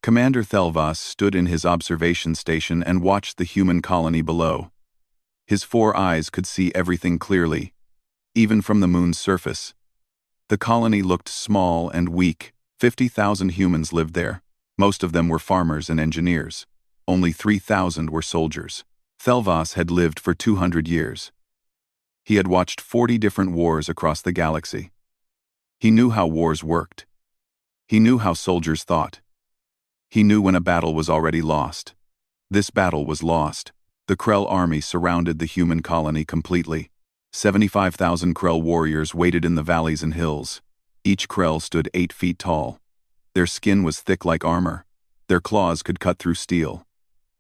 Commander ThemHFY stood in his observation station and watched the human colony below. His 4 eyes could see everything clearly, even from the moon's surface. The colony looked small and weak. 50,000 humans lived there. Most of them were farmers and engineers. Only 3,000 were soldiers. ThemHFY had lived for 200 years. He had watched 40 different wars across the galaxy. He knew how wars worked. He knew how soldiers thought. He knew when a battle was already lost. This battle was lost. The Krell army surrounded the human colony completely. 75,000 Krell warriors waited in the valleys and hills. Each Krell stood 8 feet tall. Their skin was thick like armor. Their claws could cut through steel.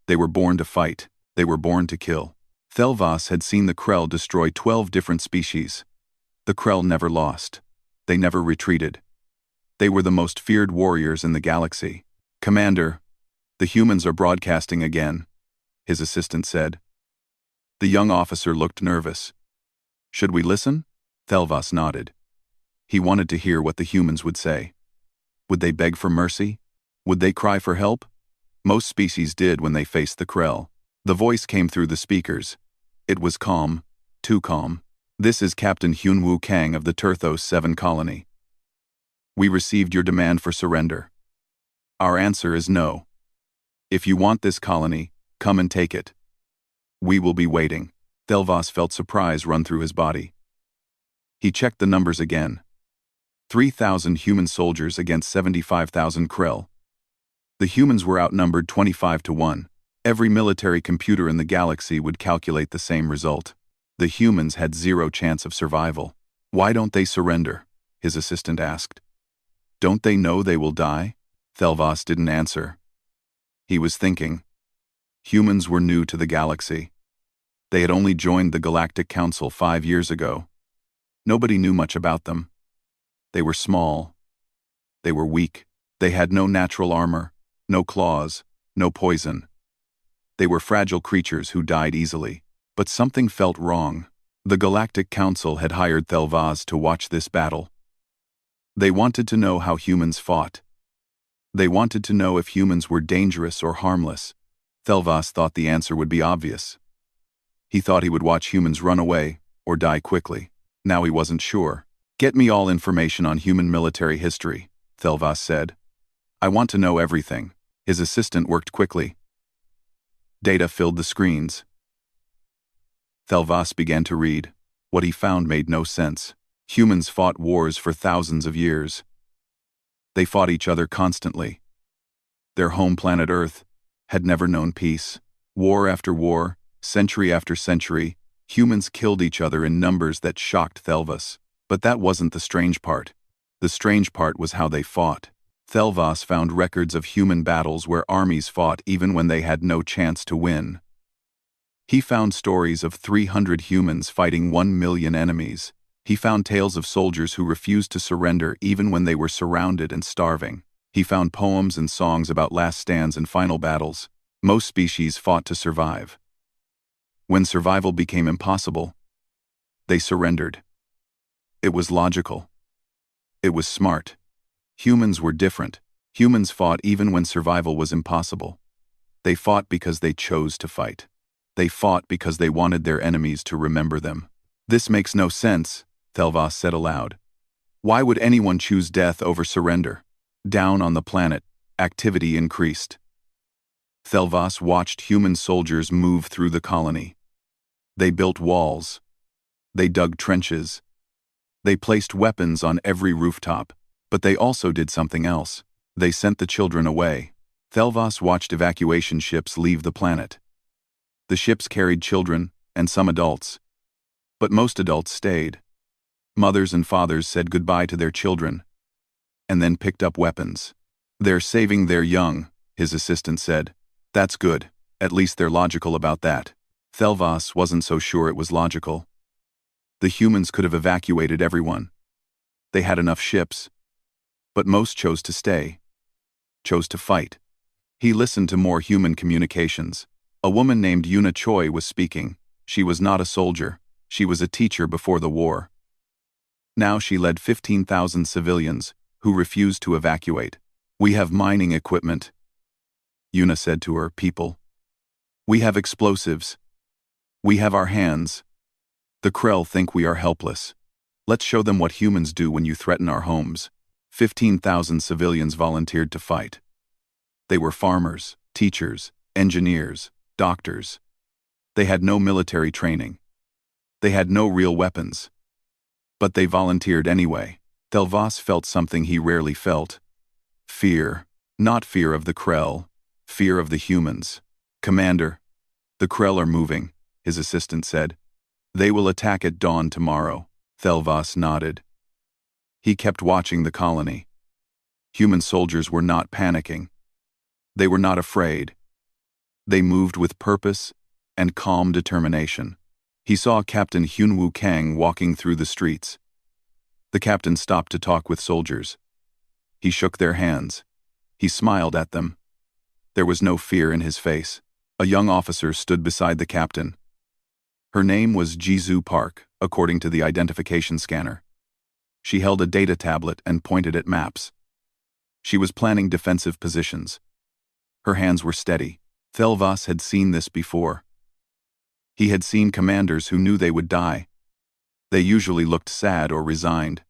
They were born to fight. They were born to kill. ThemHFY had seen the Krell destroy 12 different species. The Krell never lost. They never retreated. They were the most feared warriors in the galaxy. "Commander, the humans are broadcasting again," his assistant said. The young officer looked nervous. "Should we listen?" ThemHFY nodded. He wanted to hear what the humans would say. Would they beg for mercy? Would they cry for help? Most species did when they faced the Krell. The voice came through the speakers. It was calm, too calm. "This is Captain Hyunwoo Kang of the Turthos 7 colony. We received your demand for surrender. Our answer is no. If you want this colony, come and take it. We will be waiting." ThemHFY felt surprise run through his body. He checked the numbers again. 3,000 human soldiers against 75,000 Krell. The humans were outnumbered 25 to 1. Every military computer in the galaxy would calculate the same result. The humans had 0 chance of survival. "Why don't they surrender?" his assistant asked. "Don't they know they will die?" ThemHFY didn't answer. He was thinking. Humans were new to the galaxy. They had only joined the Galactic Council 5 years ago. Nobody knew much about them. They were small. They were weak. They had no natural armor, no claws, no poison. They were fragile creatures who died easily. But something felt wrong. The Galactic Council had hired ThemHFY to watch this battle. They wanted to know how humans fought. They wanted to know if humans were dangerous or harmless. ThemHFY thought the answer would be obvious. He thought he would watch humans run away or die quickly. Now he wasn't sure. "Get me all information on human military history," ThemHFY said. "I want to know everything." His assistant worked quickly. Data filled the screens. ThemHFY began to read. What he found made no sense. Humans fought wars for thousands of years. They fought each other constantly. Their home planet Earth had never known peace. War after war, century after century, humans killed each other in numbers that shocked ThemHFY. But that wasn't the strange part. The strange part was how they fought. ThemHFY found records of human battles where armies fought even when they had no chance to win. He found stories of 300 humans fighting 1 million enemies. He found tales of soldiers who refused to surrender even when they were surrounded and starving. He found poems and songs about last stands and final battles. Most species fought to survive. When survival became impossible, they surrendered. It was logical. It was smart. Humans were different. Humans fought even when survival was impossible. They fought because they chose to fight. They fought because they wanted their enemies to remember them. "This makes no sense," ThemHFY said aloud. "Why would anyone choose death over surrender?" Down on the planet, activity increased. ThemHFY watched human soldiers move through the colony. They built walls. They dug trenches. They placed weapons on every rooftop. But they also did something else. They sent the children away. ThemHFY watched evacuation ships leave the planet. The ships carried children and some adults. But most adults stayed. Mothers and fathers said goodbye to their children and then picked up weapons. "They're saving their young," his assistant said. "That's good. At least they're logical about that." ThemHFY wasn't so sure it was logical. The humans could have evacuated everyone. They had enough ships. But most chose to stay. Chose to fight. He listened to more human communications. A woman named Yuna Choi was speaking. She was not a soldier. She was a teacher before the war. Now she led 15,000 civilians who refused to evacuate. "We have mining equipment," Yuna said to her people. We have explosives. We have our hands. The Krell think we are helpless. Let's show them what humans do when you threaten our homes. 15,000 civilians volunteered to fight. They were farmers, teachers, engineers, doctors. They had no military training. They had no real weapons. But they volunteered anyway. ThemHFY felt something he rarely felt. Fear. Not fear of the Krell. Fear of the humans. Commander, the Krell are moving, his assistant said. They will attack at dawn tomorrow. ThemHFY nodded. He kept watching the colony. Human soldiers were not panicking. They were not afraid. They moved with purpose and calm determination. He saw Captain Hyunwoo Kang walking through the streets. The captain stopped to talk with soldiers. He shook their hands. He smiled at them. There was no fear in his face. A young officer stood beside the captain. Her name was Jisoo Park, according to the identification scanner. She held a data tablet and pointed at maps. She was planning defensive positions. Her hands were steady. ThemHFY had seen this before. He had seen commanders who knew they would die. They usually looked sad or resigned.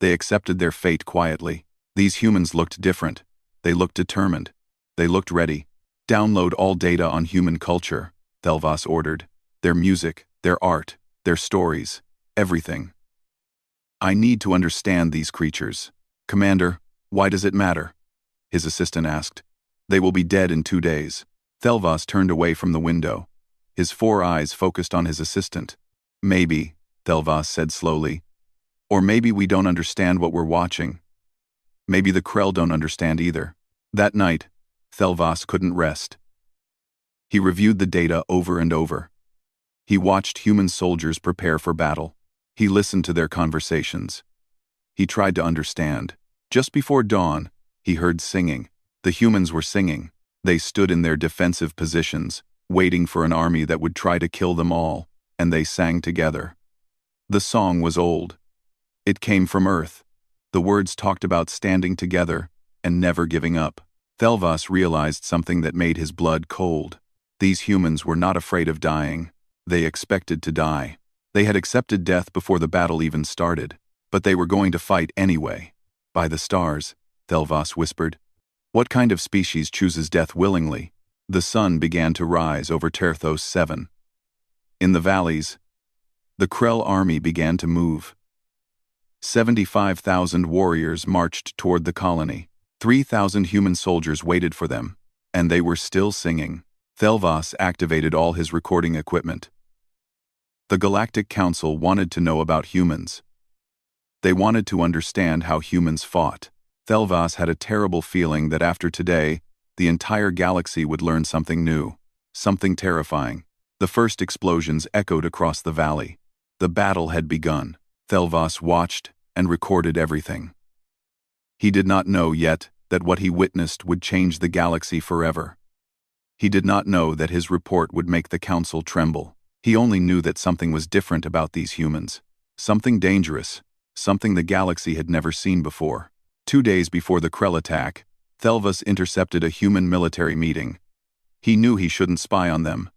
They accepted their fate quietly. These humans looked different. They looked determined. They looked ready. Download all data on human culture, ThemHFY ordered. Their music, their art, their stories, everything. I need to understand these creatures. Commander, why does it matter? His assistant asked. They will be dead in 2 days. ThemHFY turned away from the window. His 4 eyes focused on his assistant. Maybe, ThemHFY said slowly. Or maybe we don't understand what we're watching. Maybe the Krell don't understand either. That night, ThemHFY couldn't rest. He reviewed the data over and over. He watched human soldiers prepare for battle. He listened to their conversations. He tried to understand. Just before dawn, he heard singing. The humans were singing. They stood in their defensive positions, waiting for an army that would try to kill them all, and they sang together. The song was old. It came from Earth. The words talked about standing together and never giving up. ThemHFY realized something that made his blood cold. These humans were not afraid of dying. They expected to die. They had accepted death before the battle even started, but they were going to fight anyway. By the stars, ThemHFY whispered. What kind of species chooses death willingly? The sun began to rise over Terthos 7. In the valleys, the Krell army began to move. 75,000 warriors marched toward the colony. 3,000 human soldiers waited for them, and they were still singing. ThemHFY activated all his recording equipment. The Galactic Council wanted to know about humans. They wanted to understand how humans fought. ThemHFY had a terrible feeling that after today, the entire galaxy would learn something new, something terrifying. The first explosions echoed across the valley. The battle had begun. ThemHFY watched and recorded everything. He did not know yet that what he witnessed would change the galaxy forever. He did not know that his report would make the Council tremble. He only knew that something was different about these humans. Something dangerous. Something the galaxy had never seen before. 2 days before the Krell attack, ThemHFY intercepted a human military meeting. He knew he shouldn't spy on them.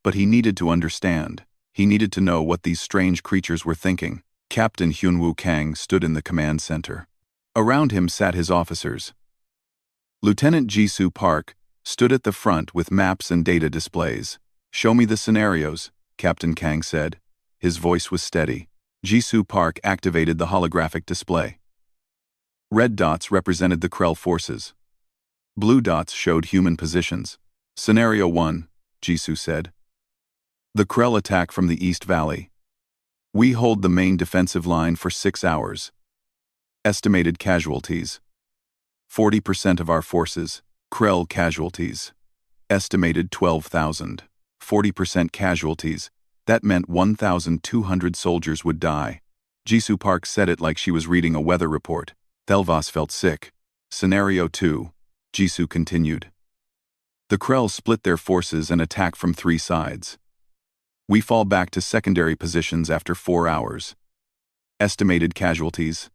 But he needed to understand. He needed to know what these strange creatures were thinking. Captain Hyunwoo Kang stood in the command center. Around him sat his officers. Lieutenant Jisoo Park stood at the front with maps and data displays. Show me the scenarios, Captain Kang said. His voice was steady. Jisoo Park activated the holographic display. Red dots represented the Krell forces. Blue dots showed human positions. Scenario 1, Jisoo said. The Krell attack from the East Valley. We hold the main defensive line for 6 hours. Estimated casualties. 40% of our forces. Krell casualties. Estimated 12,000. 40% casualties. That meant 1,200 soldiers would die. Jisoo Park said it like she was reading a weather report. ThemHFY felt sick. Scenario 2, Jisoo continued. The Krell split their forces and attack from 3 sides. We fall back to secondary positions after 4 hours. Estimated casualties.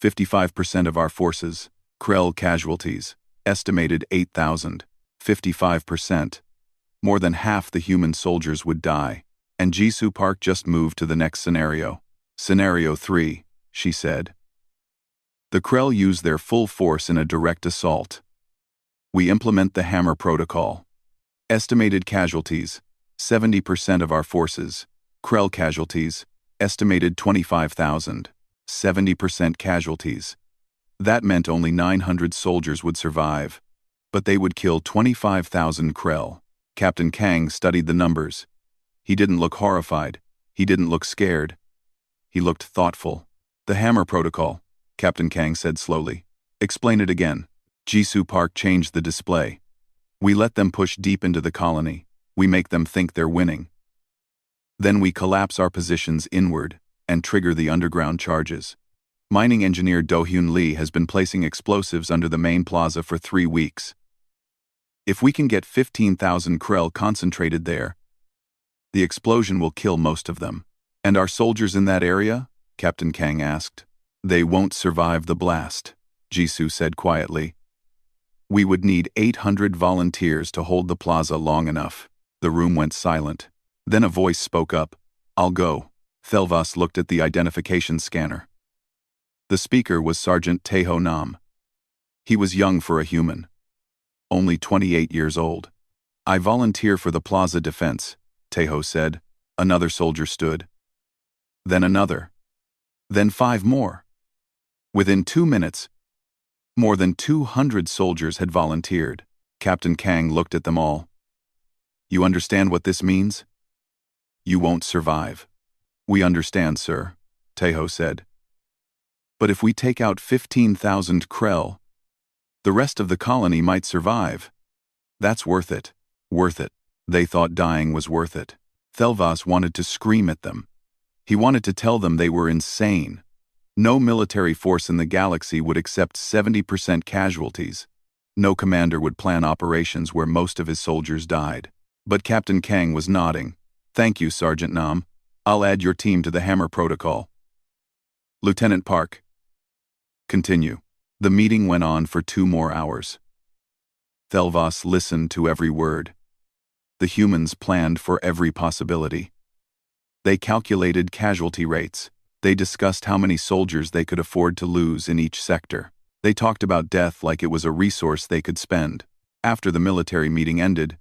55% of our forces. Krell casualties. Estimated 8,000. 55%. More than half the human soldiers would die. And Jisoo Park just moved to the next scenario. Scenario 3, she said. The Krell use their full force in a direct assault. We implement the Hammer Protocol. Estimated casualties, 70% of our forces. Krell casualties, estimated 25,000. 70% casualties. That meant only 900 soldiers would survive. But they would kill 25,000 Krell. Captain Kang studied the numbers. He didn't look horrified. He didn't look scared. He looked thoughtful. The Hammer Protocol, Captain Kang said slowly. Explain it again. Jisoo Park changed the display. We let them push deep into the colony. We make them think they're winning. Then we collapse our positions inward and trigger the underground charges. Mining engineer Do-Hyun Lee has been placing explosives under the main plaza for 3 weeks. If we can get 15,000 Krell concentrated there, the explosion will kill most of them. And our soldiers in that area? Captain Kang asked. They won't survive the blast, Jisoo said quietly. We would need 800 volunteers to hold the plaza long enough. The room went silent. Then a voice spoke up. I'll go. ThemHFY looked at the identification scanner. The speaker was Sergeant Taeho Nam. He was young for a human. Only 28 years old. I volunteer for the plaza defense, Taeho said. Another soldier stood. Then another. Then 5 more. Within 2 minutes, more than 200 soldiers had volunteered. Captain Kang looked at them all. You understand what this means? You won't survive. We understand, sir, Taeho said. But if we take out 15,000 Krell, the rest of the colony might survive. That's worth it. Worth it. They thought dying was worth it. ThemHFY wanted to scream at them. He wanted to tell them they were insane. No military force in the galaxy would accept 70% casualties. No commander would plan operations where most of his soldiers died. But Captain Kang was nodding. Thank you, Sergeant Nam. I'll add your team to the Hammer Protocol. Lieutenant Park. Continue. The meeting went on for 2 more hours. ThemHFY listened to every word. The humans planned for every possibility. They calculated casualty rates. They discussed how many soldiers they could afford to lose in each sector. They talked about death like it was a resource they could spend. After the military meeting ended,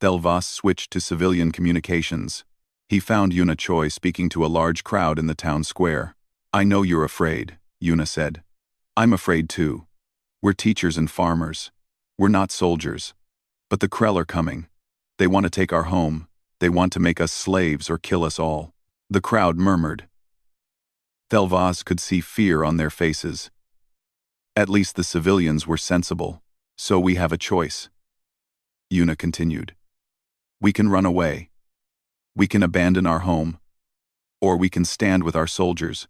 ThemHFY switched to civilian communications. He found Yuna Choi speaking to a large crowd in the town square. I know you're afraid, Yuna said. I'm afraid too. We're teachers and farmers. We're not soldiers. But the Krell are coming. They want to take our home. They want to make us slaves or kill us all. The crowd murmured. ThemHFY could see fear on their faces. At least the civilians were sensible. So we have a choice. Yuna continued. We can run away. We can abandon our home. Or we can stand with our soldiers.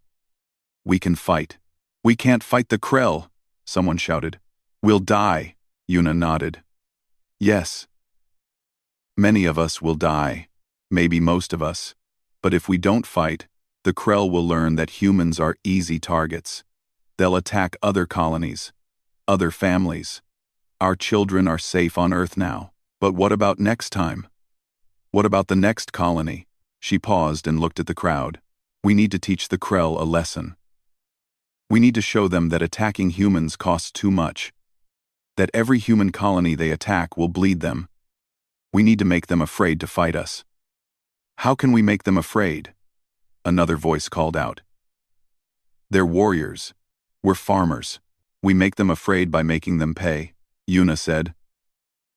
We can fight. We can't fight the Krell, someone shouted. We'll die, Yuna nodded. Yes. Many of us will die, maybe most of us. But if we don't fight, the Krell will learn that humans are easy targets. They'll attack other colonies, other families. Our children are safe on Earth now. But what about next time? What about the next colony? She paused and looked at the crowd. We need to teach the Krell a lesson. We need to show them that attacking humans costs too much. That every human colony they attack will bleed them. We need to make them afraid to fight us. How can we make them afraid? Another voice called out. They're warriors. We're farmers. We make them afraid by making them pay, Yuna said.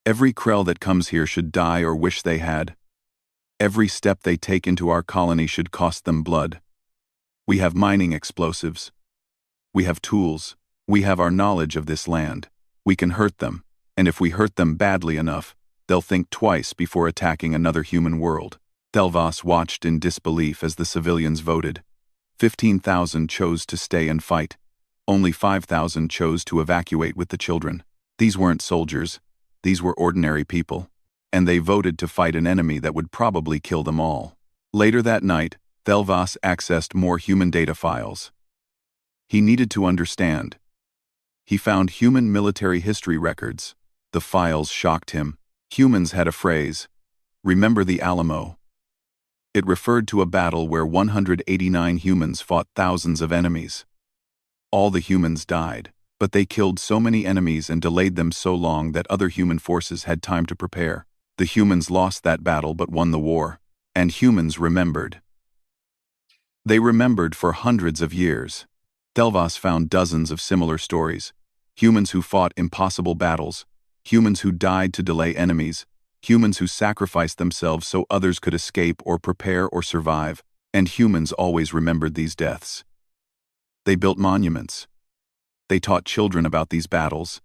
Every Krell that comes here should die or wish they had. Every step they take into our colony should cost them blood. We have mining explosives. We have tools. We have our knowledge of this land. We can hurt them, and if we hurt them badly enough, they'll think twice before attacking another human world. ThemHFY watched in disbelief as the civilians voted. 15,000 chose to stay and fight. Only 5,000 chose to evacuate with the children. These weren't soldiers. These were ordinary people. And they voted to fight an enemy that would probably kill them all. Later that night, ThemHFY accessed more human data files. He needed to understand. He found human military history records, The files shocked him. Humans had a phrase, "Remember the Alamo." It referred to a battle where 189 humans fought thousands of enemies. All the humans died, but they killed so many enemies and delayed them so long that other human forces had time to prepare. The humans lost that battle but won the war. And humans remembered. They remembered for hundreds of years. ThemHFY found dozens of similar stories. Humans who fought impossible battles. Humans who died to delay enemies. Humans who sacrificed themselves so others could escape or prepare or survive. And humans always remembered these deaths. They built monuments. They taught children about these battles.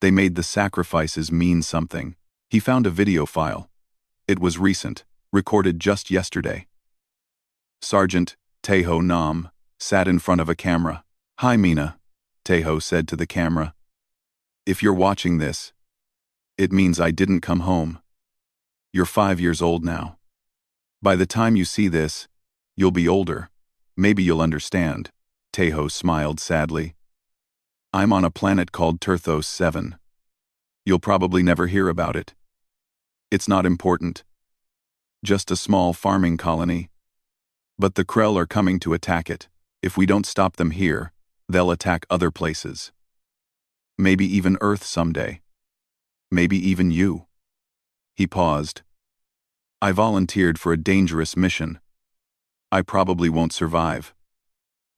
They made the sacrifices mean something. He found a video file. It was recent, recorded just yesterday. Sergeant Teho Nam sat in front of a camera. "Hi, Mina," Teho said to the camera. "If you're watching this, it means I didn't come home. You're 5 years old now. By the time you see this, you'll be older. Maybe you'll understand." Teho smiled sadly. "I'm on a planet called Turthos 7. You'll probably never hear about it. It's not important. Just a small farming colony. But the Krell are coming to attack it. If we don't stop them here, they'll attack other places. Maybe even Earth someday. Maybe even you." He paused. "I volunteered for a dangerous mission. I probably won't survive.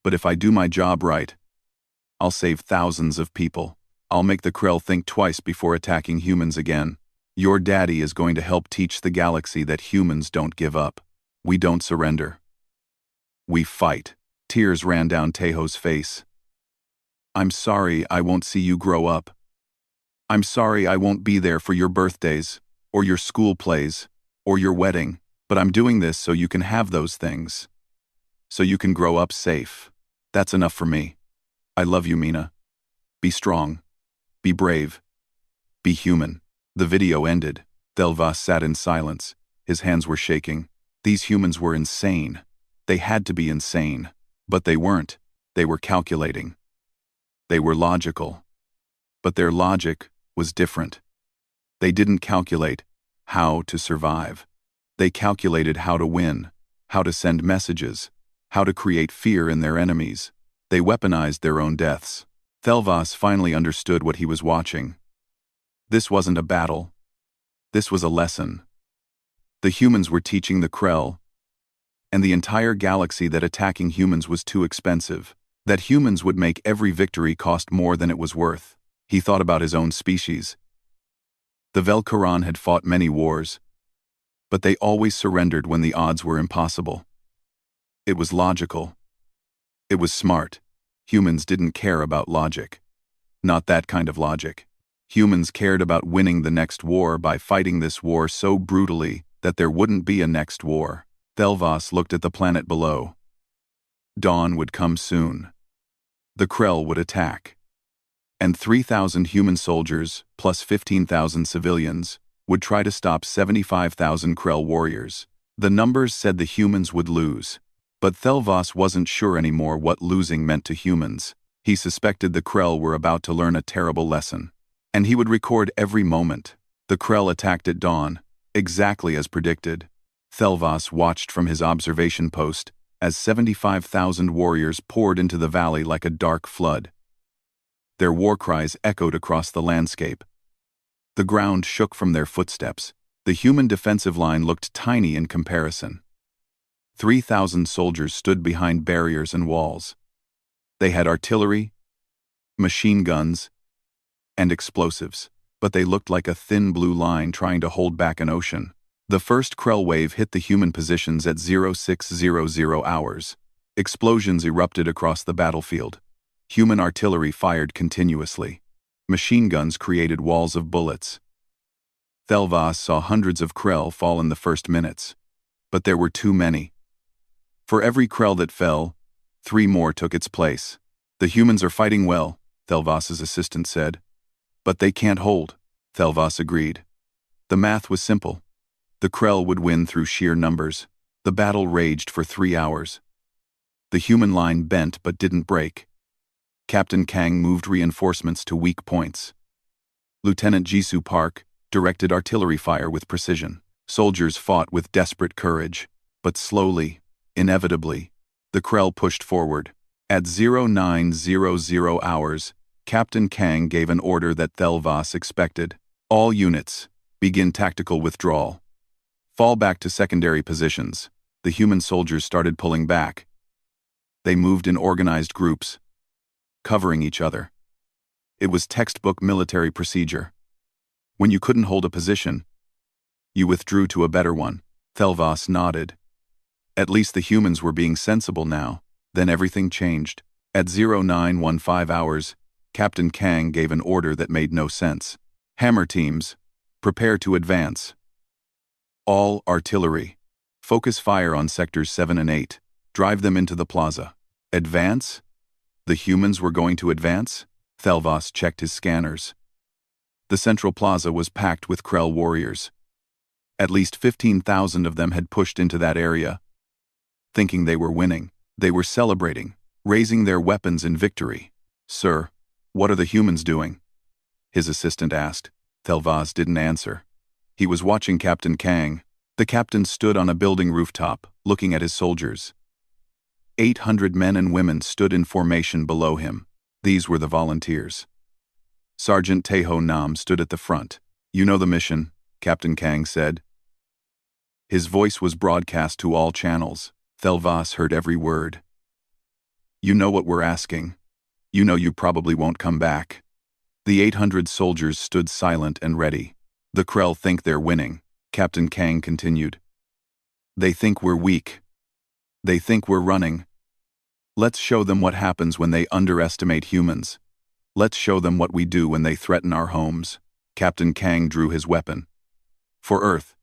But if I do my job right, I'll save thousands of people. I'll make the Krell think twice before attacking humans again. Your daddy is going to help teach the galaxy that humans don't give up. We don't surrender. We fight." Tears ran down Teho's face. "I'm sorry I won't see you grow up. I'm sorry I won't be there for your birthdays, or your school plays, or your wedding, but I'm doing this so you can have those things. So you can grow up safe. That's enough for me. I love you, Mina. Be strong. Be brave. Be human." The video ended. ThemHFY sat in silence. His hands were shaking. These humans were insane. They had to be insane. But they weren't. They were calculating. They were logical. But their logic was different. They didn't calculate how to survive. They calculated how to win, how to send messages, how to create fear in their enemies. They weaponized their own deaths. ThemHFY finally understood what he was watching. This wasn't a battle. This was a lesson. The humans were teaching the Krell and the entire galaxy that attacking humans was too expensive, that humans would make every victory cost more than it was worth. He thought about his own species. The Velkaran had fought many wars, but they always surrendered when the odds were impossible. It was logical. It was smart. Humans didn't care about logic. Not that kind of logic. Humans cared about winning the next war by fighting this war so brutally that there wouldn't be a next war. ThemHFY looked at the planet below. Dawn would come soon. The Krell would attack. And 3,000 human soldiers, plus 15,000 civilians, would try to stop 75,000 Krell warriors. The numbers said the humans would lose. But ThemHFY wasn't sure anymore what losing meant to humans. He suspected the Krell were about to learn a terrible lesson. And he would record every moment. The Krell attacked at dawn, exactly as predicted. ThemHFY watched from his observation post as 75,000 warriors poured into the valley like a dark flood. Their war cries echoed across the landscape. The ground shook from their footsteps. The human defensive line looked tiny in comparison. 3,000 soldiers stood behind barriers and walls. They had artillery, machine guns, and explosives, but they looked like a thin blue line trying to hold back an ocean. The first Krell wave hit the human positions at 0600 hours. Explosions erupted across the battlefield. Human artillery fired continuously. Machine guns created walls of bullets. ThemHFY saw hundreds of Krell fall in the first minutes. But there were too many. For every Krell that fell, 3 more took its place. "The humans are fighting well," ThemHFY's assistant said. "But they can't hold," ThemHFY agreed. The math was simple. The Krell would win through sheer numbers. The battle raged for 3 hours. The human line bent but didn't break. Captain Kang moved reinforcements to weak points. Lieutenant Jisoo Park directed artillery fire with precision. Soldiers fought with desperate courage. But slowly, inevitably, the Krell pushed forward. At 0900 hours, Captain Kang gave an order that ThemHFY expected. All units, begin tactical withdrawal. Fall back to secondary positions. The human soldiers started pulling back. They moved in organized groups, covering each other. It was textbook military procedure. When you couldn't hold a position, you withdrew to a better one. ThemHFY nodded. At least the humans were being sensible now. Then everything changed. At 0915 hours, Captain Kang gave an order that made no sense. Hammer teams, prepare to advance. All artillery. Focus fire on sectors 7 and 8. Drive them into the plaza. Advance? The humans were going to advance? ThemHFY checked his scanners. The central plaza was packed with Krell warriors. At least 15,000 of them had pushed into that area. Thinking they were winning, they were celebrating, raising their weapons in victory. "Sir, what are the humans doing?" his assistant asked. ThemHFY didn't answer. He was watching Captain Kang. The captain stood on a building rooftop, looking at his soldiers. 800 men and women stood in formation below him. These were the volunteers. Sergeant Taeho Nam stood at the front. "You know the mission," Captain Kang said. His voice was broadcast to all channels. ThemHFY heard every word. "You know what we're asking. You know you probably won't come back." The 800 soldiers stood silent and ready. "The Krell think they're winning," Captain Kang continued. "They think we're weak. They think we're running. Let's show them what happens when they underestimate humans. Let's show them what we do when they threaten our homes." Captain Kang drew his weapon. "For Earth.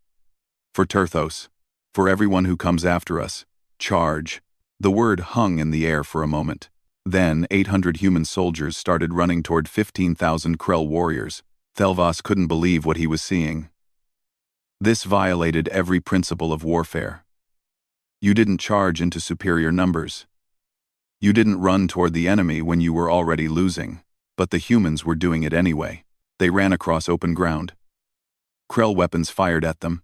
For Turthos. For everyone who comes after us. Charge." The word hung in the air for a moment. Then 800 human soldiers started running toward 15,000 Krell warriors. ThemHFY couldn't believe what he was seeing. This violated every principle of warfare. You didn't charge into superior numbers. You didn't run toward the enemy when you were already losing. But the humans were doing it anyway. They ran across open ground. Krell weapons fired at them.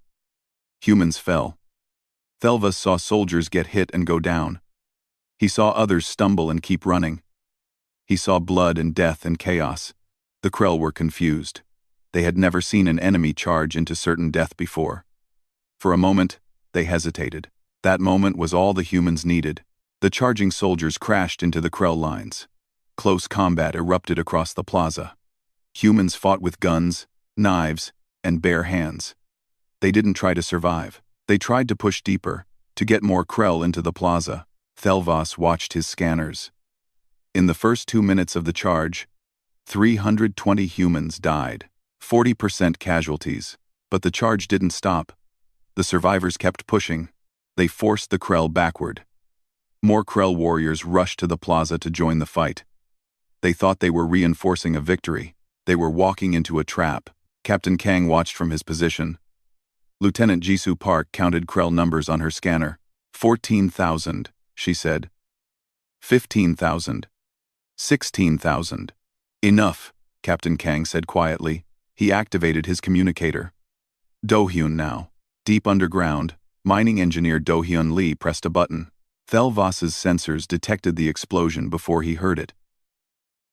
Humans fell. ThemHFY saw soldiers get hit and go down. He saw others stumble and keep running. He saw blood and death and chaos. The Krell were confused. They had never seen an enemy charge into certain death before. For a moment, they hesitated. That moment was all the humans needed. The charging soldiers crashed into the Krell lines. Close combat erupted across the plaza. Humans fought with guns, knives, and bare hands. They didn't try to survive. They tried to push deeper, to get more Krell into the plaza. ThemHFY watched his scanners. In the first 2 minutes of the charge, 320 humans died, 40% casualties. But the charge didn't stop. The survivors kept pushing. They forced the Krell backward. More Krell warriors rushed to the plaza to join the fight. They thought they were reinforcing a victory. They were walking into a trap. Captain Kang watched from his position. Lieutenant Jisoo Park counted Krell numbers on her scanner. 14,000, she said. 15,000. 16,000. "Enough," Captain Kang said quietly. He activated his communicator. "Do-hyun now." Deep underground, mining engineer Do-hyun Lee pressed a button. ThemHFY's sensors detected the explosion before he heard it.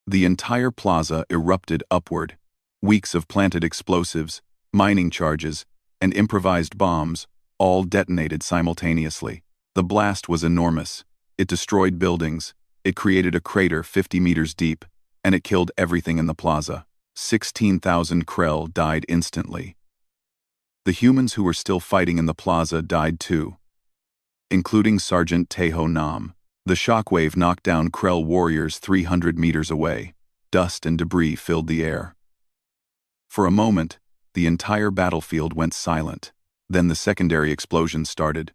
The entire plaza erupted upward. Weeks of planted explosives, mining charges, and improvised bombs all detonated simultaneously. The blast was enormous. It destroyed buildings, it created a crater 50 meters deep, and it killed everything in the plaza. 16,000 Krell died instantly. The humans who were still fighting in the plaza died too, including Sergeant Taeho Nam. The shockwave knocked down Krell warriors 300 meters away. Dust and debris filled the air. For a moment, the entire battlefield went silent. Then the secondary explosion started.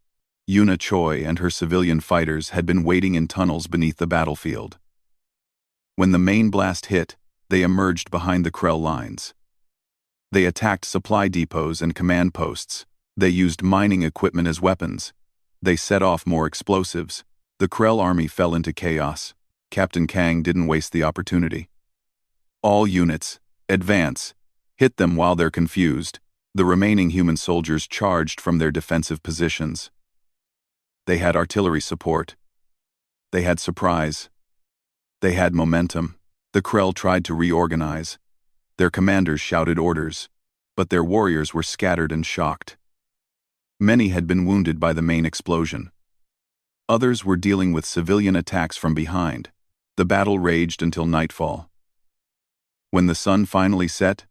Yuna Choi and her civilian fighters had been waiting in tunnels beneath the battlefield. When the main blast hit, they emerged behind the Krell lines. They attacked supply depots and command posts. They used mining equipment as weapons. They set off more explosives. The Krell army fell into chaos. Captain Kang didn't waste the opportunity. "All units, advance," hit them while they're confused. The remaining human soldiers charged from their defensive positions. They had artillery support. They had surprise. They had momentum. The Krell tried to reorganize. Their commanders shouted orders, but their warriors were scattered and shocked. Many had been wounded by the main explosion. Others were dealing with civilian attacks from behind. The battle raged until nightfall. When the sun finally set,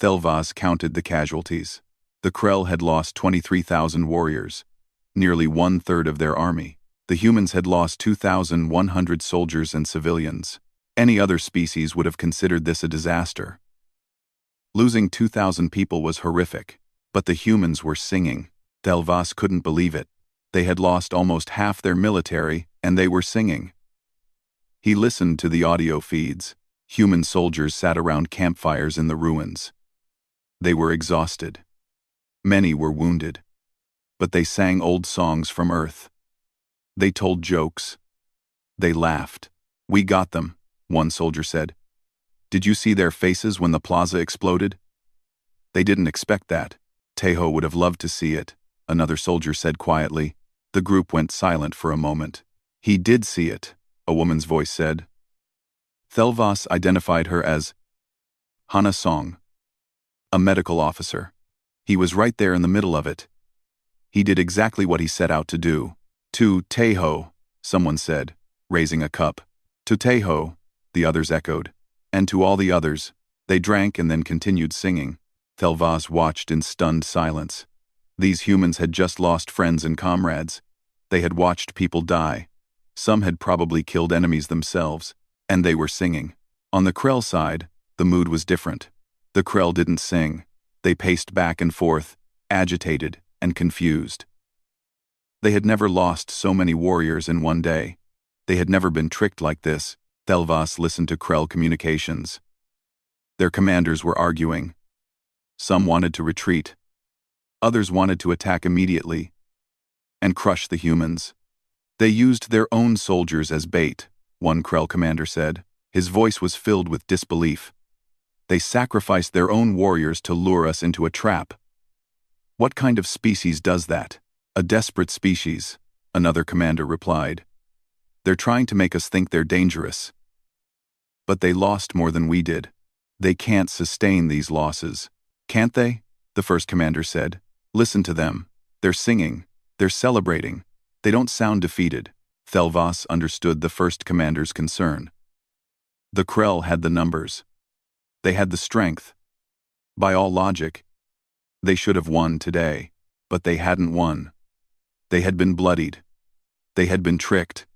ThemHFY counted the casualties. The Krell had lost 23,000 warriors, nearly one-third of their army. The humans had lost 2,100 soldiers and civilians. Any other species would have considered this a disaster. Losing 2,000 people was horrific, but the humans were singing. ThemHFY couldn't believe it. They had lost almost half their military, and they were singing. He listened to the audio feeds. Human soldiers sat around campfires in the ruins. They were exhausted. Many were wounded. But they sang old songs from Earth. They told jokes. They laughed. "We got them," one soldier said. "Did you see their faces when the plaza exploded?" "They didn't expect that. Tejo would have loved to see it," another soldier said quietly. The group went silent for a moment. "He did see it," a woman's voice said. ThemHFY identified her as Hana Song, a medical officer. He was right there in the middle of it. He did exactly what he set out to do. "To Tejo," someone said, raising a cup. "To Tejo," the others echoed. And to all the others. They drank and then continued singing. ThemHFY watched in stunned silence. These humans had just lost friends and comrades. They had watched people die. Some had probably killed enemies themselves. And they were singing. On the Krell side, the mood was different. The Krell didn't sing. They paced back and forth, agitated and confused. They had never lost so many warriors in one day. They had never been tricked like this. ThemHFY listened to Krell communications. Their commanders were arguing. Some wanted to retreat. Others wanted to attack immediately and crush the humans. They used their own soldiers as bait, one Krell commander said. His voice was filled with disbelief. They sacrificed their own warriors to lure us into a trap. "What kind of species does that?" "A desperate species," another commander replied. "They're trying to make us think they're dangerous. But they lost more than we did. They can't sustain these losses." "Can't they?" the first commander said. "Listen to them. They're singing. They're celebrating. They don't sound defeated." ThemHFY understood the first commander's concern. The Krell had the numbers. They had the strength. By all logic, they should have won today, but they hadn't won. They had been bloodied. They had been tricked.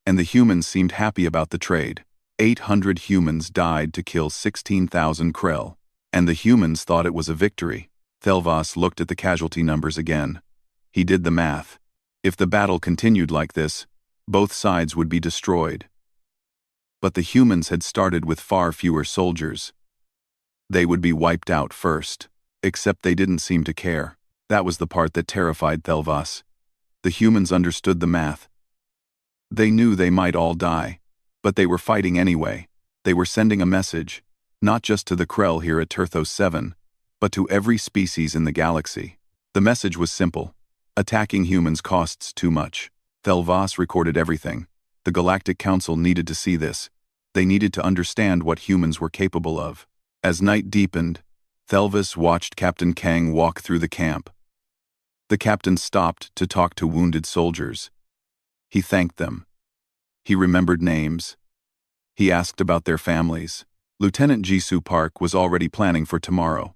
And the humans seemed happy about the trade. 800 humans died to kill 16,000 Krell. And the humans thought it was a victory. ThemHFY looked at the casualty numbers again. He did the math. If the battle continued like this, both sides would be destroyed. But the humans had started with far fewer soldiers. They would be wiped out first. Except they didn't seem to care. That was the part that terrified ThemHFY. The humans understood the math. They knew they might all die. But they were fighting anyway. They were sending a message, not just to the Krell here at Turthos 7, but to every species in the galaxy. The message was simple. Attacking humans costs too much. ThemHFY recorded everything. The Galactic Council needed to see this. They needed to understand what humans were capable of. As night deepened, ThemHFY watched Captain Kang walk through the camp. The captain stopped to talk to wounded soldiers. He thanked them. He remembered names. He asked about their families. Lieutenant Jisoo Park was already planning for tomorrow.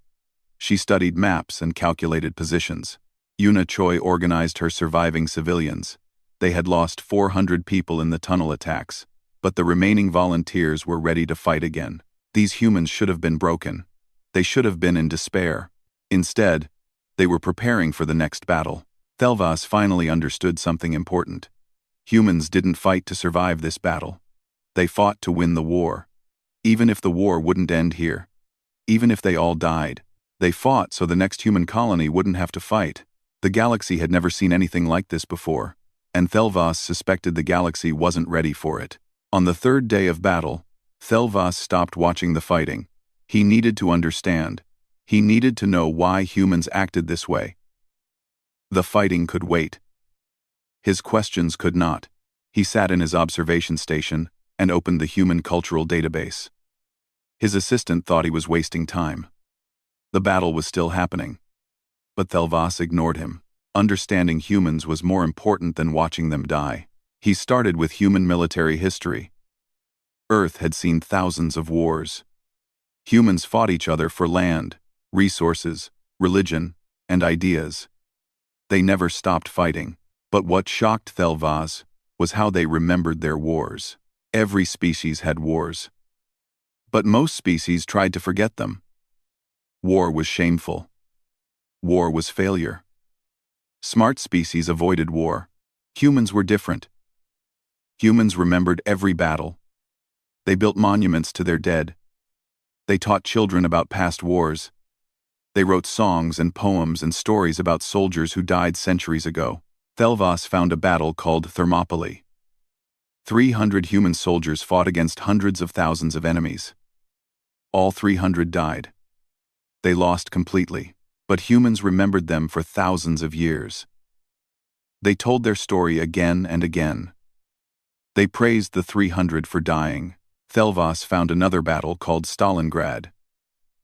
She studied maps and calculated positions. Yuna Choi organized her surviving civilians. They had lost 400 people in the tunnel attacks, but the remaining volunteers were ready to fight again. These humans should have been broken. They should have been in despair. Instead, they were preparing for the next battle. ThemHFY finally understood something important. Humans didn't fight to survive this battle. They fought to win the war. Even if the war wouldn't end here. Even if they all died. They fought so the next human colony wouldn't have to fight. The galaxy had never seen anything like this before, and ThemHFY suspected the galaxy wasn't ready for it. On the third day of battle, ThemHFY stopped watching the fighting. He needed to understand. He needed to know why humans acted this way. The fighting could wait. His questions could not. He sat in his observation station and opened the human cultural database. His assistant thought he was wasting time. The battle was still happening. But ThemHFY ignored him. Understanding humans was more important than watching them die. He started with human military history. Earth had seen thousands of wars. Humans fought each other for land, resources, religion, and ideas. They never stopped fighting. But what shocked ThemHFY was how they remembered their wars. Every species had wars. But most species tried to forget them. War was shameful. War was failure. Smart species avoided war. Humans were different. Humans remembered every battle. They built monuments to their dead. They taught children about past wars. They wrote songs and poems and stories about soldiers who died centuries ago. ThemHFY found a battle called Thermopylae. 300 human soldiers fought against hundreds of thousands of enemies. All 300 died. They lost completely, but humans remembered them for thousands of years. They told their story again and again. They praised the 300 for dying. ThemHFY found another battle called Stalingrad.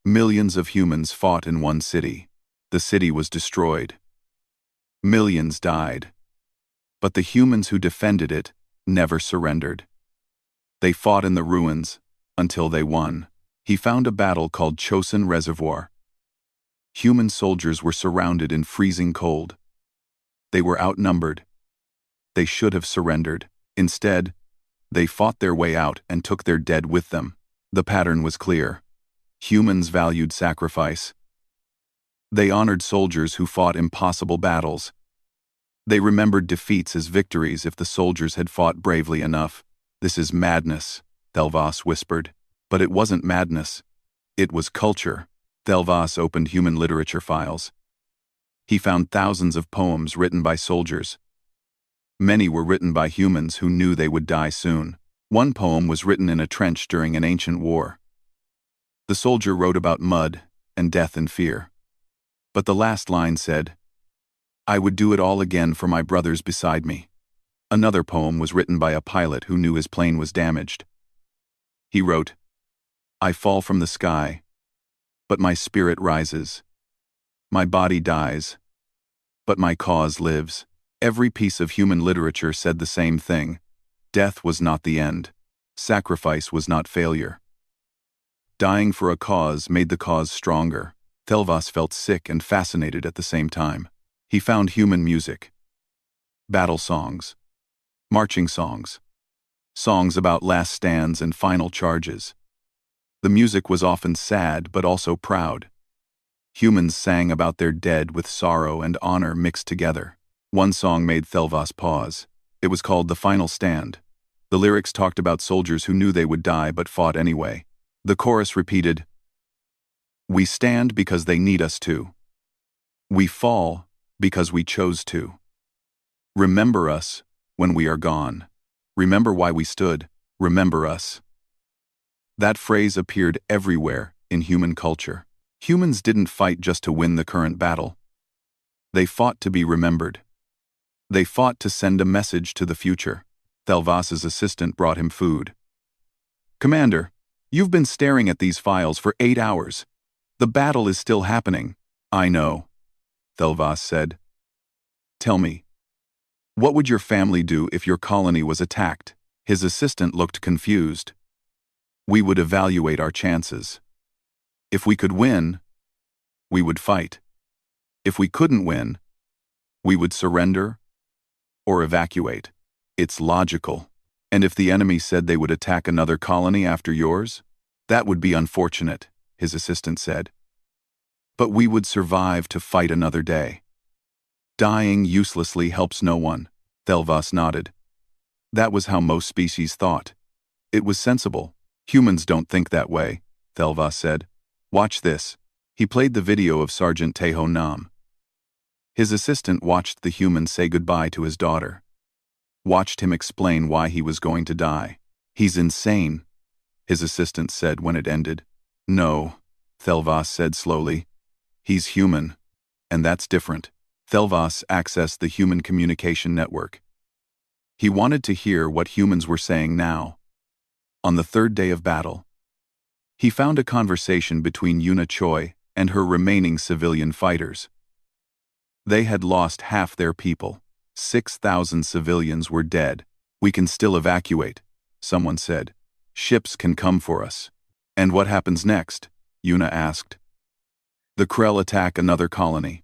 Millions of humans fought in one city. The city was destroyed. Millions died. But the humans who defended it never surrendered. They fought in the ruins until they won. He found a battle called Chosin Reservoir. Human soldiers were surrounded in freezing cold. They were outnumbered. They should have surrendered. Instead, they fought their way out and took their dead with them. The pattern was clear. Humans valued sacrifice. They honored soldiers who fought impossible battles. They remembered defeats as victories if the soldiers had fought bravely enough. "This is madness," ThemHFY whispered. But it wasn't madness. It was culture. ThemHFY opened human literature files. He found thousands of poems written by soldiers. Many were written by humans who knew they would die soon. One poem was written in a trench during an ancient war. The soldier wrote about mud and death and fear. But the last line said, "I would do it all again for my brothers beside me." Another poem was written by a pilot who knew his plane was damaged. He wrote, "I fall from the sky, but my spirit rises. My body dies, but my cause lives." Every piece of human literature said the same thing. Death was not the end. Sacrifice was not failure. Dying for a cause made the cause stronger. ThemHFY felt sick and fascinated at the same time. He found human music. Battle songs. Marching songs. Songs about last stands and final charges. The music was often sad but also proud. Humans sang about their dead with sorrow and honor mixed together. One song made ThemHFY pause. It was called "The Final Stand." The lyrics talked about soldiers who knew they would die but fought anyway. The chorus repeated, "We stand because they need us to. We fall because we chose to. Remember us when we are gone. Remember why we stood. Remember us." That phrase appeared everywhere in human culture. Humans didn't fight just to win the current battle. They fought to be remembered. They fought to send a message to the future. ThemHFY's assistant brought him food. "Commander, you've been staring at these files for 8 hours. The battle is still happening." "I know," ThemHFY said. "Tell me, what would your family do if your colony was attacked?" His assistant looked confused. "We would evaluate our chances. If we could win, we would fight. If we couldn't win, we would surrender or evacuate. It's logical. And if the enemy said they would attack another colony after yours, that would be unfortunate," his assistant said. "But we would survive to fight another day. Dying uselessly helps no one." ThemHFY nodded. That was how most species thought. It was sensible. "Humans don't think that way," ThemHFY said. "Watch this." He played the video of Sergeant Taeho Nam. His assistant watched the human say goodbye to his daughter. Watched him explain why he was going to die. "He's insane," his assistant said when it ended. "No, ThemHFY said slowly. He's human, and that's different. ThemHFY accessed the human communication network. He wanted to hear what humans were saying now. On the third day of battle, he found a conversation between Yuna Choi and her remaining civilian fighters. They had lost half their people. 6,000 civilians were dead. We can still evacuate, someone said. Ships can come for us. And what happens next? Yuna asked. The Krell attack another colony.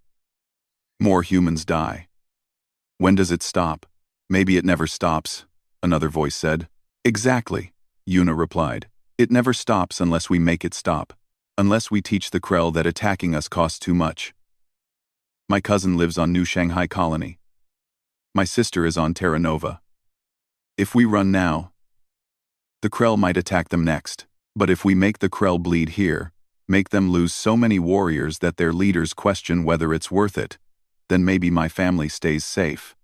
More humans die. When does it stop? Maybe it never stops, another voice said. Exactly, Yuna replied. It never stops unless we make it stop. Unless we teach the Krell that attacking us costs too much. My cousin lives on New Shanghai Colony. My sister is on Terra Nova. If we run now, the Krell might attack them next. But if we make the Krell bleed here, make them lose so many warriors that their leaders question whether it's worth it, then maybe my family stays safe.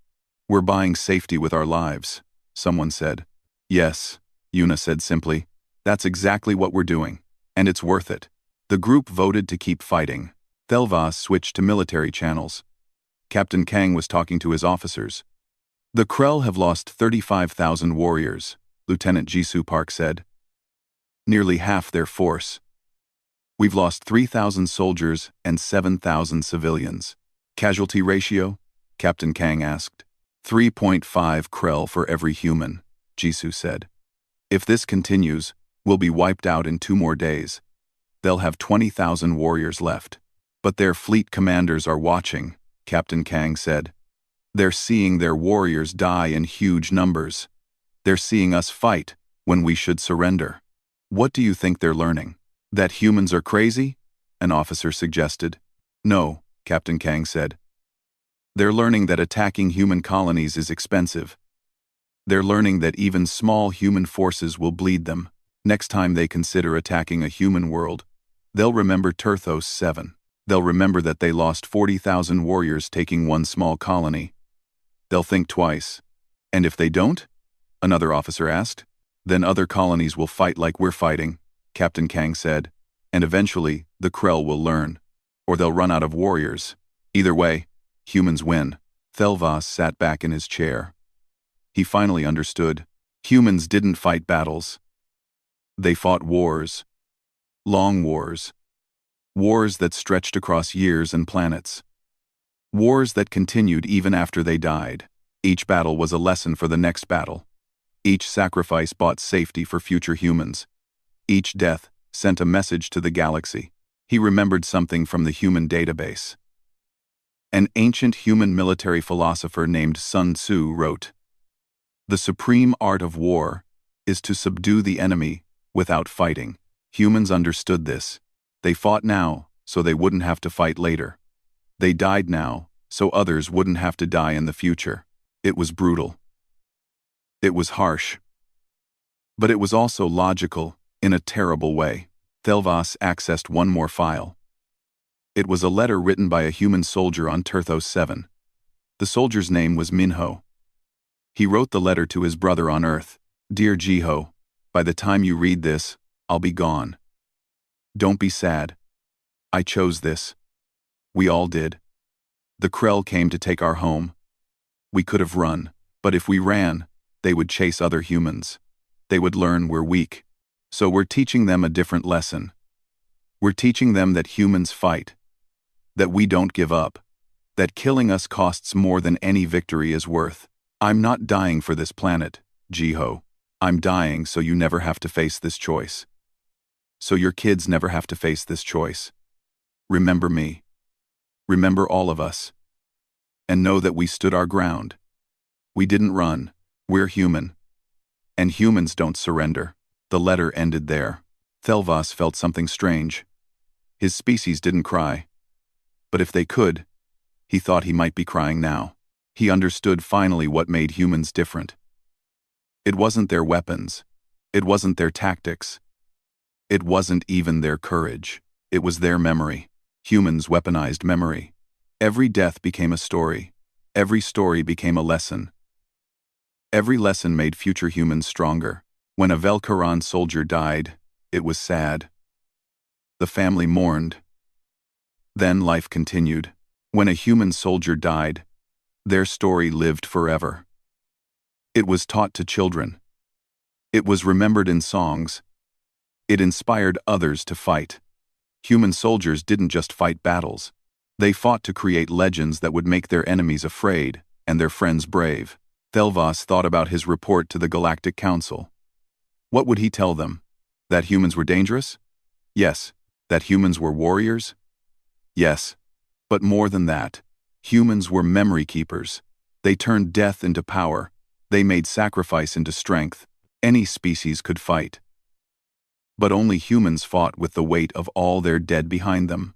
We're buying safety with our lives, someone said. Yes, Yuna said simply. That's exactly what we're doing, and it's worth it. The group voted to keep fighting. ThemHFY switched to military channels. Captain Kang was talking to his officers. The Krell have lost 35,000 warriors, Lieutenant Jisoo Park said. Nearly half their force. We've lost 3,000 soldiers and 7,000 civilians. Casualty ratio? Captain Kang asked. 3.5 Krell for every human, Jisoo said. If this continues, we'll be wiped out in 2 more days. They'll have 20,000 warriors left. But their fleet commanders are watching, Captain Kang said. They're seeing their warriors die in huge numbers. They're seeing us fight when we should surrender. What do you think they're learning? That humans are crazy? An officer suggested. No, Captain Kang said. They're learning that attacking human colonies is expensive. They're learning that even small human forces will bleed them. Next time they consider attacking a human world, they'll remember Turthos 7. They'll remember that they lost 40,000 warriors taking one small colony. They'll think twice. And if they don't? Another officer asked. Then other colonies will fight like we're fighting, Captain Kang said. And eventually, the Krell will learn. Or they'll run out of warriors. Either way, humans win. ThemHFY sat back in his chair. He finally understood. Humans didn't fight battles. They fought wars. Long wars. Wars that stretched across years and planets. Wars that continued even after they died. Each battle was a lesson for the next battle. Each sacrifice bought safety for future humans. Each death sent a message to the galaxy. He remembered something from the human database. An ancient human military philosopher named Sun Tzu wrote, "The supreme art of war is to subdue the enemy without fighting." Humans understood this. They fought now, so they wouldn't have to fight later. They died now, so others wouldn't have to die in the future. It was brutal. It was harsh. But it was also logical, in a terrible way. ThemHFY accessed one more file. It was a letter written by a human soldier on Turthos 7. The soldier's name was Minho. He wrote the letter to his brother on Earth. Dear Jiho, by the time you read this, I'll be gone. Don't be sad. I chose this. We all did. The Krell came to take our home. We could have run, but if we ran, they would chase other humans. They would learn we're weak. So we're teaching them a different lesson. We're teaching them that humans fight. That we don't give up. That killing us costs more than any victory is worth. I'm not dying for this planet, Jiho. I'm dying so you never have to face this choice. So your kids never have to face this choice. Remember me. Remember all of us. And know that we stood our ground. We didn't run. We're human. And humans don't surrender. The letter ended there. ThemHFY felt something strange. His species didn't cry. But if they could, he thought he might be crying now. He understood finally what made humans different. It wasn't their weapons. It wasn't their tactics. It wasn't even their courage. It was their memory. Humans weaponized memory. Every death became a story. Every story became a lesson. Every lesson made future humans stronger. When a Velkaran soldier died, it was sad. The family mourned. Then life continued. When a human soldier died, their story lived forever. It was taught to children. It was remembered in songs. It inspired others to fight. Human soldiers didn't just fight battles. They fought to create legends that would make their enemies afraid and their friends brave. ThemHFY thought about his report to the Galactic Council. What would he tell them? That humans were dangerous? Yes. That humans were warriors? Yes. But more than that, humans were memory keepers. They turned death into power. They made sacrifice into strength. Any species could fight. But only humans fought with the weight of all their dead behind them.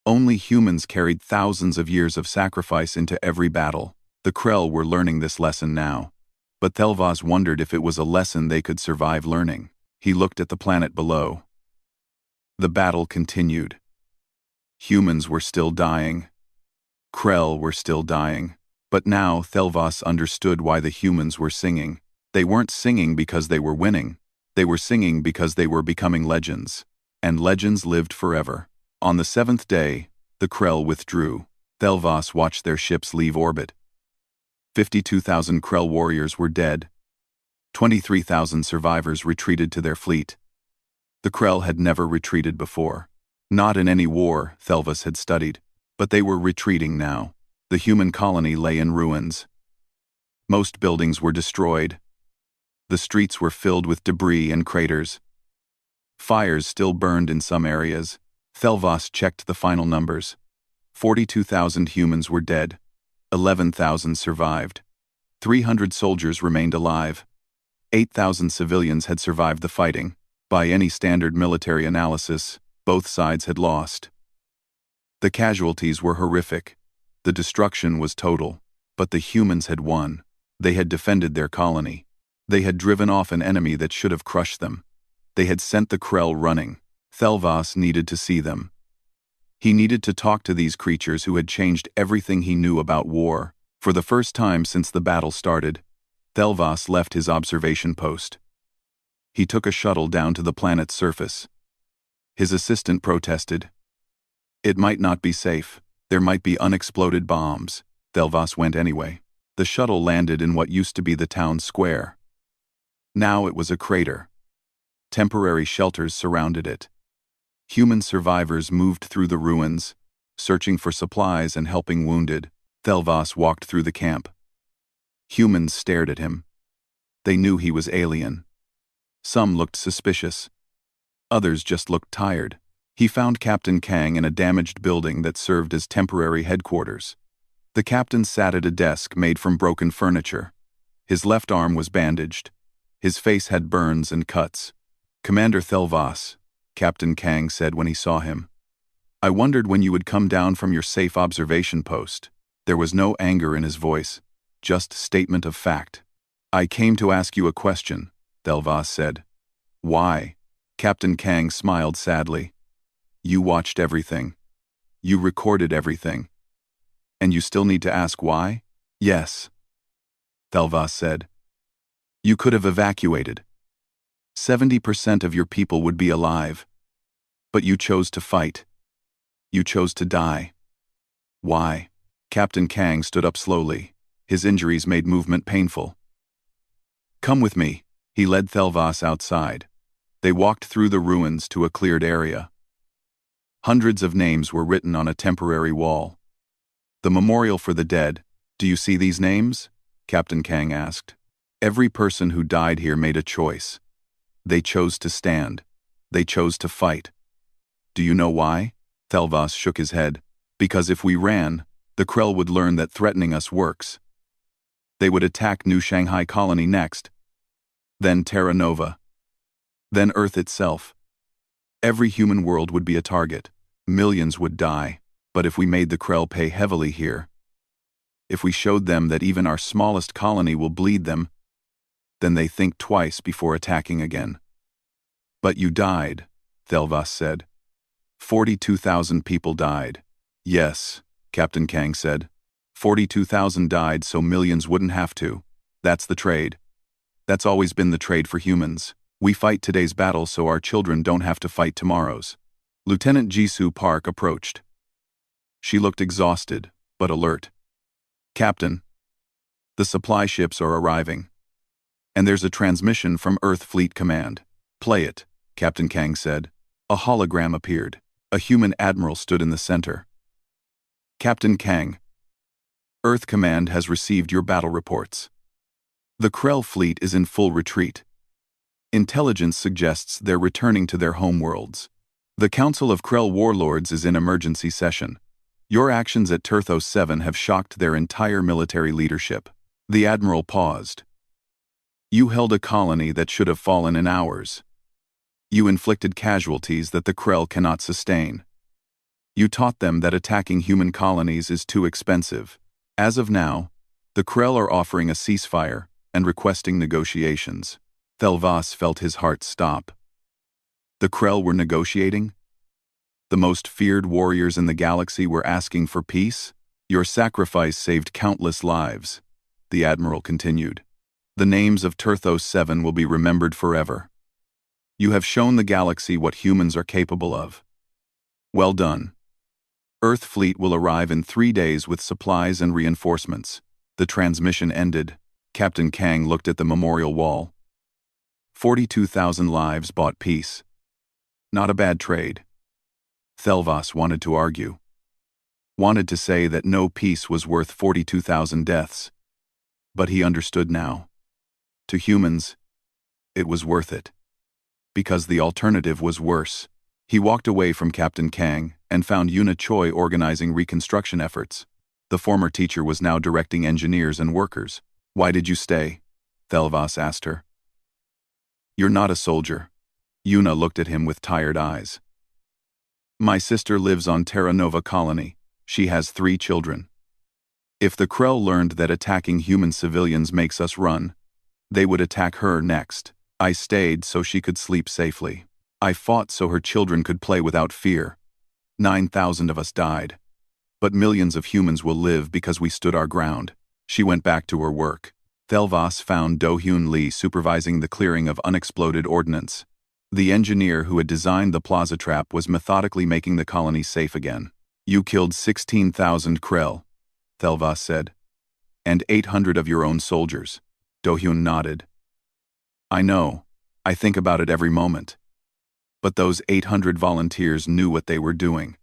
Only humans carried thousands of years of sacrifice into every battle. The Krell were learning this lesson now. But ThemHFY wondered if it was a lesson they could survive learning. He looked at the planet below. The battle continued. Humans were still dying. Krell were still dying. But now ThemHFY understood why the humans were singing. They weren't singing because they were winning. They were singing because they were becoming legends. And legends lived forever. On the 7th day, the Krell withdrew. ThemHFY watched their ships leave orbit. 52,000 Krell warriors were dead. 23,000 survivors retreated to their fleet. The Krell had never retreated before. Not in any war, ThemHFY had studied. But they were retreating now. The human colony lay in ruins. Most buildings were destroyed. The streets were filled with debris and craters. Fires still burned in some areas. ThemHFY checked the final numbers. 42,000 humans were dead. 11,000 survived. 300 soldiers remained alive. 8,000 civilians had survived the fighting. By any standard military analysis, both sides had lost. The casualties were horrific. The destruction was total. But the humans had won. They had defended their colony. They had driven off an enemy that should have crushed them. They had sent the Krell running. ThemHFY needed to see them. He needed to talk to these creatures who had changed everything he knew about war. For the first time since the battle started, ThemHFY left his observation post. He took a shuttle down to the planet's surface. His assistant protested. It might not be safe. There might be unexploded bombs. ThemHFY went anyway. The shuttle landed in what used to be the town square. Now it was a crater. Temporary shelters surrounded it. Human survivors moved through the ruins, searching for supplies and helping wounded. ThemHFY walked through the camp. Humans stared at him. They knew he was alien. Some looked suspicious. Others just looked tired. He found Captain Kang in a damaged building that served as temporary headquarters. The captain sat at a desk made from broken furniture. His left arm was bandaged. His face had burns and cuts. "Commander ThemHFY," Captain Kang said when he saw him. "I wondered when you would come down from your safe observation post." There was no anger in his voice, just statement of fact. "I came to ask you a question," ThemHFY said. "Why?" Captain Kang smiled sadly. "You watched everything. You recorded everything. And you still need to ask why?" "Yes," ThemHFY said. "You could have evacuated. 70% of your people would be alive. But you chose to fight. You chose to die. Why?" Captain Kang stood up slowly. His injuries made movement painful. "Come with me." He led ThemHFY outside. They walked through the ruins to a cleared area. Hundreds of names were written on a temporary wall. "The memorial for the dead. Do you see these names?" Captain Kang asked. "Every person who died here made a choice. They chose to stand. They chose to fight. Do you know why?" ThemHFY shook his head. "Because if we ran, the Krell would learn that threatening us works. They would attack New Shanghai Colony next. Then Terra Nova. Then Earth itself. Every human world would be a target. Millions would die. But if we made the Krell pay heavily here, if we showed them that even our smallest colony will bleed them, then they think twice before attacking again." "But you died," ThemHFY said. 42,000 people died. "Yes," Captain Kang said. 42,000 died so millions wouldn't have to. That's the trade. That's always been the trade for humans. We fight today's battle so our children don't have to fight tomorrow's. Lieutenant Jisoo Park approached. She looked exhausted, but alert. "Captain, the supply ships are arriving. And there's a transmission from Earth Fleet Command." "Play it," Captain Kang said. A hologram appeared. A human admiral stood in the center. "Captain Kang, Earth Command has received your battle reports. The Krell fleet is in full retreat. Intelligence suggests they're returning to their homeworlds. The Council of Krell Warlords is in emergency session. Your actions at Turthos 7 have shocked their entire military leadership." The admiral paused. "You held a colony that should have fallen in hours. You inflicted casualties that the Krell cannot sustain. You taught them that attacking human colonies is too expensive. As of now, the Krell are offering a ceasefire and requesting negotiations." ThemHFY felt his heart stop. The Krell were negotiating? The most feared warriors in the galaxy were asking for peace? "Your sacrifice saved countless lives," the admiral continued. "The names of Turthos 7 will be remembered forever. You have shown the galaxy what humans are capable of. Well done. Earth fleet will arrive in 3 days with supplies and reinforcements." The transmission ended. Captain Kang looked at the memorial wall. 42,000 lives bought peace. Not a bad trade. ThemHFY wanted to argue. Wanted to say that no peace was worth 42,000 deaths. But he understood now. To humans, it was worth it. Because the alternative was worse. He walked away from Captain Kang and found Yuna Choi organizing reconstruction efforts. The former teacher was now directing engineers and workers. "Why did you stay?" ThemHFY asked her. "You're not a soldier." Yuna looked at him with tired eyes. "My sister lives on Terra Nova Colony. She has 3 children. If the Krell learned that attacking human civilians makes us run, they would attack her next. I stayed so she could sleep safely. I fought so her children could play without fear. 9,000 of us died. But millions of humans will live because we stood our ground." She went back to her work. ThemHFY found Do-Hyun Lee supervising the clearing of unexploded ordnance. The engineer who had designed the plaza trap was methodically making the colony safe again. "You killed 16,000 Krell," ThemHFY said. "And 800 of your own soldiers." Do-Hyun nodded. "I know. I think about it every moment. But those 800 volunteers knew what they were doing.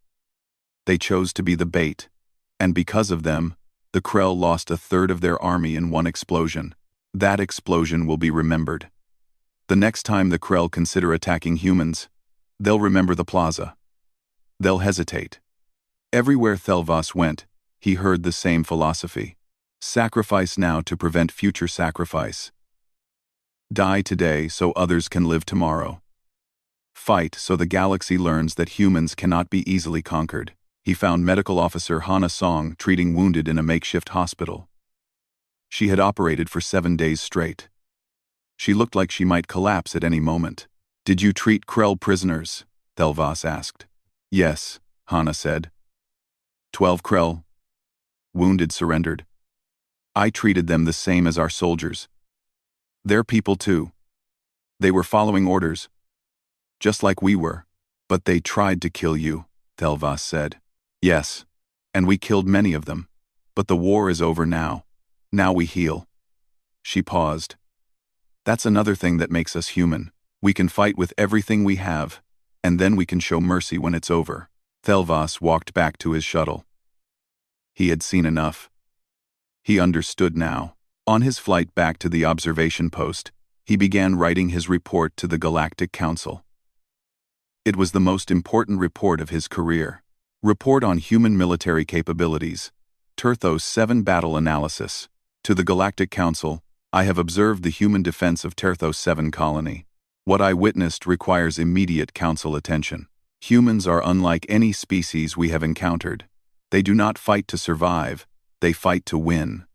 They chose to be the bait. And because of them, the Krell lost 1/3 of their army in one explosion. That explosion will be remembered. The next time the Krell consider attacking humans, they'll remember the plaza. They'll hesitate." Everywhere ThemHFY went, he heard the same philosophy. Sacrifice now to prevent future sacrifice. Die today so others can live tomorrow. Fight so the galaxy learns that humans cannot be easily conquered. He found Medical Officer Hana Song treating wounded in a makeshift hospital. She had operated for 7 days straight. She looked like she might collapse at any moment. "Did you treat Krell prisoners?" ThemHFY asked. "Yes," Hana said. 12 Krell. Wounded surrendered. I treated them the same as our soldiers. They're people too. They were following orders. Just like we were. But they tried to kill you," ThemHFY said. "Yes. And we killed many of them. But the war is over now. Now we heal." She paused. "That's another thing that makes us human. We can fight with everything we have, and then we can show mercy when it's over." ThemHFY walked back to his shuttle. He had seen enough. He understood now. On his flight back to the observation post, he began writing his report to the Galactic Council. It was the most important report of his career. Report on Human Military Capabilities. Turthos 7 Battle Analysis. To the Galactic Council, I have observed the human defense of Turthos 7 colony. What I witnessed requires immediate council attention. Humans are unlike any species we have encountered. They do not fight to survive, they fight to win.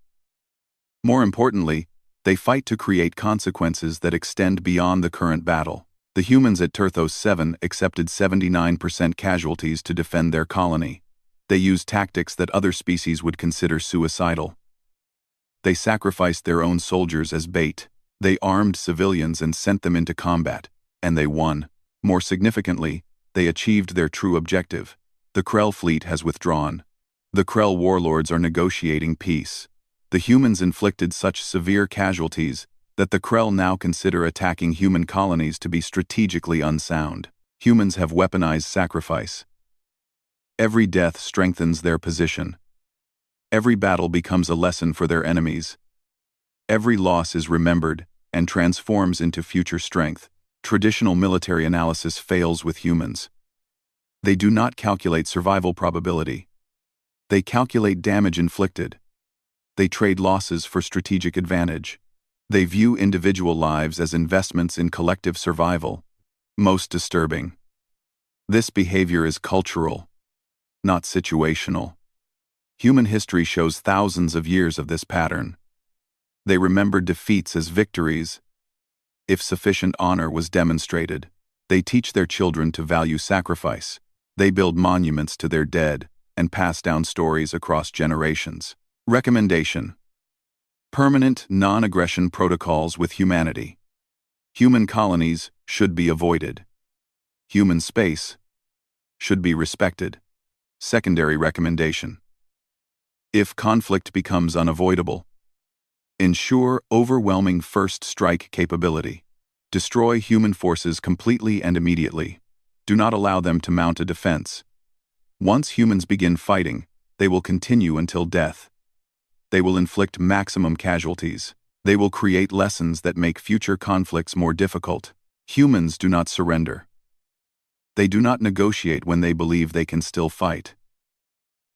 More importantly, they fight to create consequences that extend beyond the current battle. The humans at Turthos 7 accepted 79% casualties to defend their colony. They used tactics that other species would consider suicidal. They sacrificed their own soldiers as bait. They armed civilians and sent them into combat, and they won. More significantly, They achieved their true objective. The Krell fleet has withdrawn. The Krell warlords are negotiating peace. The humans inflicted such severe casualties that the Krell now consider attacking human colonies to be strategically unsound. Humans have weaponized sacrifice. Every death strengthens their position. Every battle becomes a lesson for their enemies. Every loss is remembered and transforms into future strength. Traditional military analysis fails with humans. They do not calculate survival probability. They calculate damage inflicted. They trade losses for strategic advantage. They view individual lives as investments in collective survival. Most disturbing. This behavior is cultural, not situational. Human history shows thousands of years of this pattern. They remember defeats as victories. If sufficient honor was demonstrated, they teach their children to value sacrifice. They build monuments to their dead and pass down stories across generations. Recommendation: permanent non-aggression protocols with humanity. Human colonies should be avoided. Human space should be respected. Secondary recommendation: if conflict becomes unavoidable, ensure overwhelming first strike capability. Destroy human forces completely and immediately. Do not allow them to mount a defense. Once humans begin fighting, they will continue until death. They will inflict maximum casualties. They will create lessons that make future conflicts more difficult. Humans do not surrender. They do not negotiate when they believe they can still fight.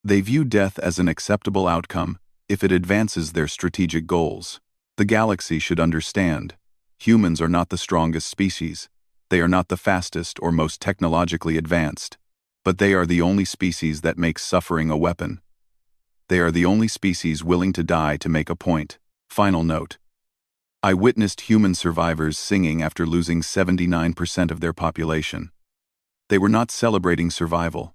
They view death as an acceptable outcome if it advances their strategic goals. The galaxy should understand: humans are not the strongest species. They are not the fastest or most technologically advanced. But they are the only species that makes suffering a weapon. They are the only species willing to die to make a point. Final note: I witnessed human survivors singing after losing 79% of their population. They were not celebrating survival.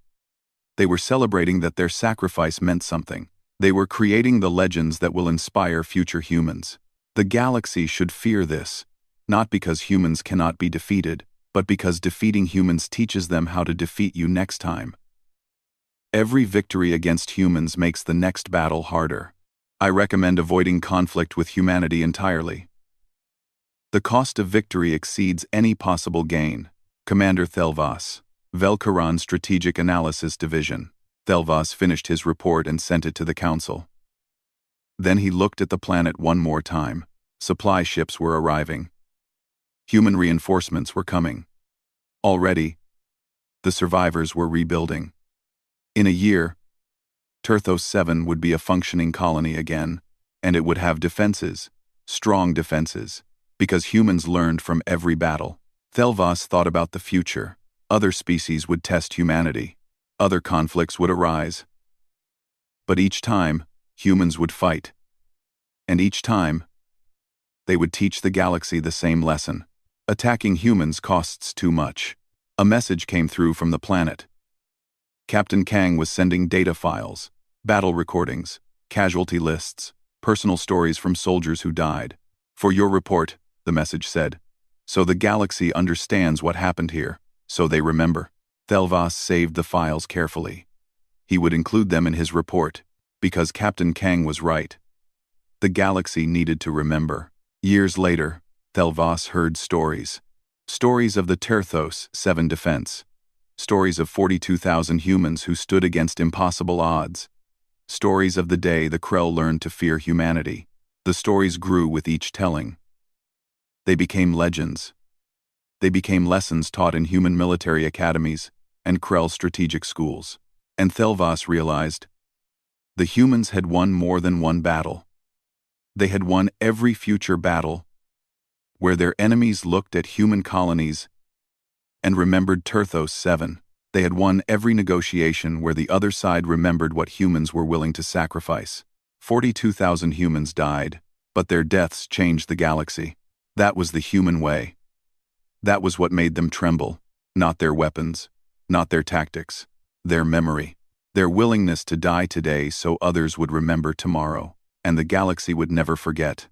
They were celebrating that their sacrifice meant something. They were creating the legends that will inspire future humans. The galaxy should fear this, not because humans cannot be defeated, but because defeating humans teaches them how to defeat you next time. Every victory against humans makes the next battle harder. I recommend avoiding conflict with humanity entirely. The cost of victory exceeds any possible gain. Commander ThemHFY, Velkaran Strategic Analysis Division. ThemHFY finished his report and sent it to the council. Then he looked at the planet one more time. Supply ships were arriving. Human reinforcements were coming. Already, the survivors were rebuilding. In a year, Terthos 7 would be a functioning colony again, and it would have defenses, strong defenses, because humans learned from every battle. ThemHFY thought about the future. Other species would test humanity. Other conflicts would arise. But each time, humans would fight. And each time, they would teach the galaxy the same lesson. Attacking humans costs too much. A message came through from the planet. Captain Kang was sending data files, battle recordings, casualty lists, personal stories from soldiers who died. For your report, the message said. So the galaxy understands what happened here, so they remember. ThemHFY saved the files carefully. He would include them in his report, because Captain Kang was right. The galaxy needed to remember. Years later, ThemHFY heard stories. Stories of the Terthos 7 defense. Stories of 42,000 humans who stood against impossible odds. Stories of the day the Krell learned to fear humanity. The stories grew with each telling. They became legends. They became lessons taught in human military academies and Krell strategic schools. And ThemHFY realized the humans had won more than one battle. They had won every future battle where their enemies looked at human colonies and remembered Terthos 7. They had won every negotiation where the other side remembered what humans were willing to sacrifice. 42,000 humans died, but their deaths changed the galaxy. That was the human way. That was what made them tremble, not their weapons, not their tactics, their memory, their willingness to die today so others would remember tomorrow, and the galaxy would never forget.